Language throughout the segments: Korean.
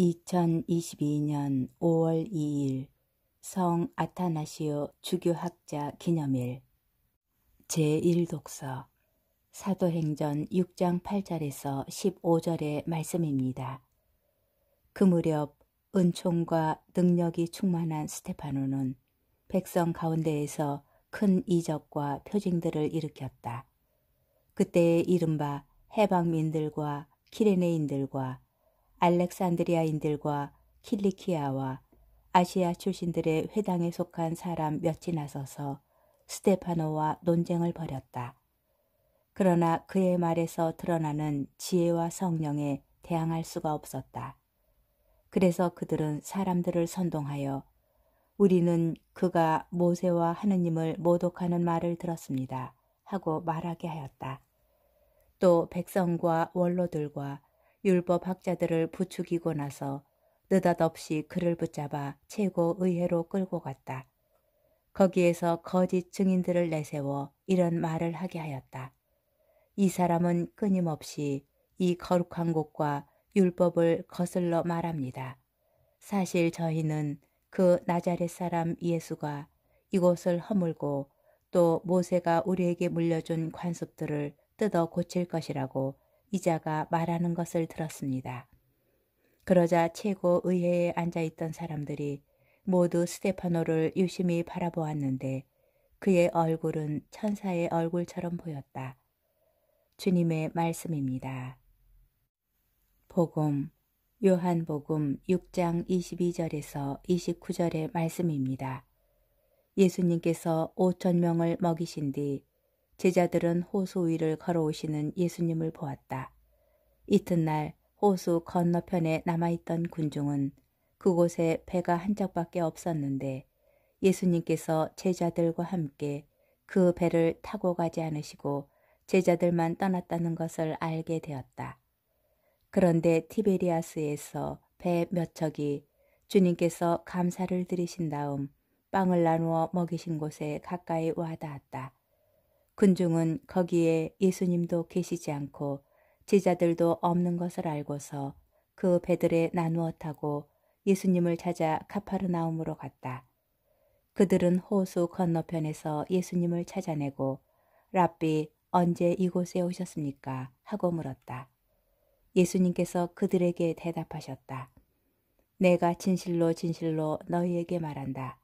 2022년 5월 2일 성 아타나시오 주교학자 기념일 제1독서 사도행전 6장 8절에서 15절의 말씀입니다. 그 무렵 은총과 능력이 충만한 스테파노는 백성 가운데에서 큰 이적과 표징들을 일으켰다. 그때의 이른바 해방민들과 키레네인들과 알렉산드리아인들과 킬리키아와 아시아 출신들의 회당에 속한 사람 몇이 나서서 스테파노와 논쟁을 벌였다. 그러나 그의 말에서 드러나는 지혜와 성령에 대항할 수가 없었다. 그래서 그들은 사람들을 선동하여 우리는 그가 모세와 하느님을 모독하는 말을 들었습니다 하고 말하게 하였다. 또 백성과 원로들과 율법학자들을 부추기고 나서 느닷없이 그를 붙잡아 최고의회로 끌고 갔다. 거기에서 거짓 증인들을 내세워 이런 말을 하게 하였다. 이 사람은 끊임없이 이 거룩한 곳과 율법을 거슬러 말합니다. 사실 저희는 그 나자렛 사람 예수가 이곳을 허물고 또 모세가 우리에게 물려준 관습들을 뜯어 고칠 것이라고 이자가 말하는 것을 들었습니다. 그러자 최고의회에 앉아있던 사람들이 모두 스테파노를 유심히 바라보았는데 그의 얼굴은 천사의 얼굴처럼 보였다. 주님의 말씀입니다. 복음 요한복음 6장 22절에서 29절의 말씀입니다. 예수님께서 5,000명을 먹이신 뒤 제자들은 호수 위를 걸어오시는 예수님을 보았다. 이튿날 호수 건너편에 남아있던 군중은 그곳에 배가 한 척밖에 없었는데 예수님께서 제자들과 함께 그 배를 타고 가지 않으시고 제자들만 떠났다는 것을 알게 되었다. 그런데 티베리아스에서 배 몇 척이 주님께서 감사를 드리신 다음 빵을 나누어 먹이신 곳에 가까이 와 닿았다. 군중은 거기에 예수님도 계시지 않고 제자들도 없는 것을 알고서 그 배들에 나누어 타고 예수님을 찾아 가파르나움으로 갔다. 그들은 호수 건너편에서 예수님을 찾아내고 랍비 언제 이곳에 오셨습니까? 하고 물었다. 예수님께서 그들에게 대답하셨다. 내가 진실로 진실로 너희에게 말한다.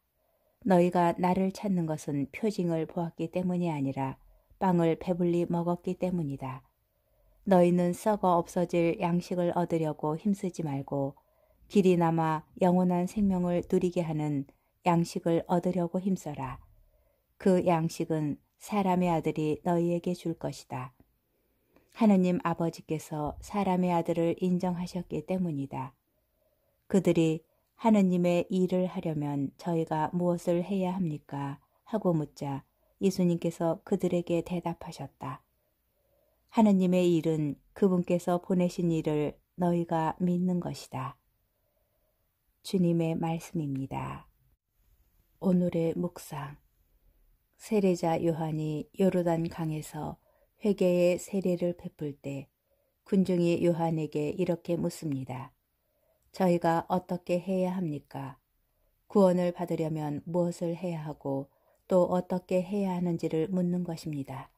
너희가 나를 찾는 것은 표징을 보았기 때문이 아니라 빵을 배불리 먹었기 때문이다. 너희는 썩어 없어질 양식을 얻으려고 힘쓰지 말고 길이 남아 영원한 생명을 누리게 하는 양식을 얻으려고 힘써라. 그 양식은 사람의 아들이 너희에게 줄 것이다. 하느님 아버지께서 사람의 아들을 인정하셨기 때문이다. 그들이 하느님의 일을 하려면 저희가 무엇을 해야 합니까? 하고 묻자 예수님께서 그들에게 대답하셨다. 하느님의 일은 그분께서 보내신 일을 너희가 믿는 것이다. 주님의 말씀입니다. 오늘의 묵상. 세례자 요한이 요르단 강에서 회개의 세례를 베풀 때 군중이 요한에게 이렇게 묻습니다. 저희가 어떻게 해야 합니까? 구원을 받으려면 무엇을 해야 하고 또 어떻게 해야 하는지를 묻는 것입니다.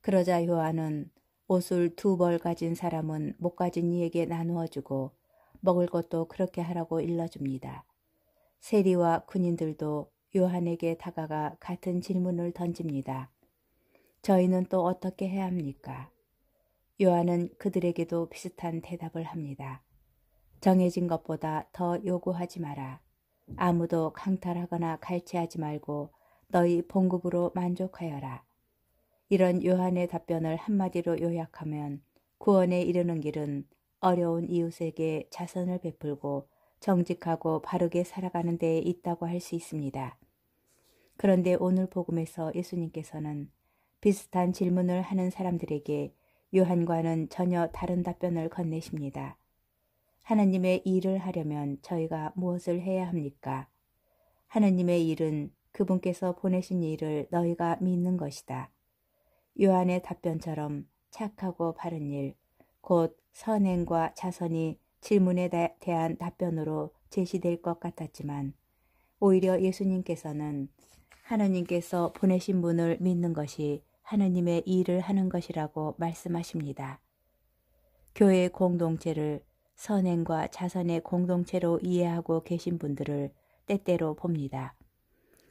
그러자 요한은 옷을 2벌 가진 사람은 못 가진 이에게 나누어 주고 먹을 것도 그렇게 하라고 일러줍니다. 세리와 군인들도 요한에게 다가가 같은 질문을 던집니다. 저희는 또 어떻게 해야 합니까? 요한은 그들에게도 비슷한 대답을 합니다. 정해진 것보다 더 요구하지 마라. 아무도 강탈하거나 갈취하지 말고 너희 봉급으로 만족하여라. 이런 요한의 답변을 한마디로 요약하면 구원에 이르는 길은 어려운 이웃에게 자선을 베풀고 정직하고 바르게 살아가는 데에 있다고 할 수 있습니다. 그런데 오늘 복음에서 예수님께서는 비슷한 질문을 하는 사람들에게 요한과는 전혀 다른 답변을 건네십니다. 하나님의 일을 하려면 저희가 무엇을 해야 합니까? 하나님의 일은 그분께서 보내신 일을 너희가 믿는 것이다. 요한의 답변처럼 착하고 바른 일, 곧 선행과 자선이 질문에 대한 답변으로 제시될 것 같았지만 오히려 예수님께서는 하느님께서 보내신 분을 믿는 것이 하느님의 일을 하는 것이라고 말씀하십니다. 교회의 공동체를 선행과 자선의 공동체로 이해하고 계신 분들을 때때로 봅니다.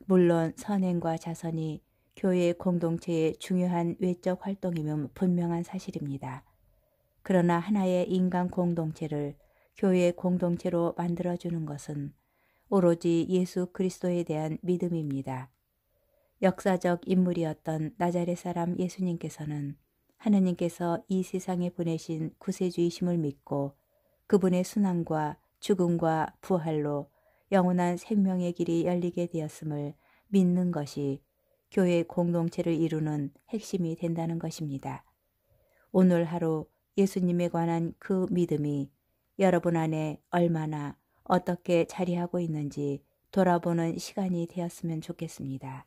물론 선행과 자선이 교회의 공동체의 중요한 외적 활동임은 분명한 사실입니다. 그러나 하나의 인간 공동체를 교회의 공동체로 만들어주는 것은 오로지 예수 그리스도에 대한 믿음입니다. 역사적 인물이었던 나자렛 사람 예수님께서는 하느님께서 이 세상에 보내신 구세주이심을 믿고 그분의 순환과 죽음과 부활로 영원한 생명의 길이 열리게 되었음을 믿는 것이 교회 공동체를 이루는 핵심이 된다는 것입니다. 오늘 하루 예수님에 관한 그 믿음이 여러분 안에 얼마나 어떻게 자리하고 있는지 돌아보는 시간이 되었으면 좋겠습니다.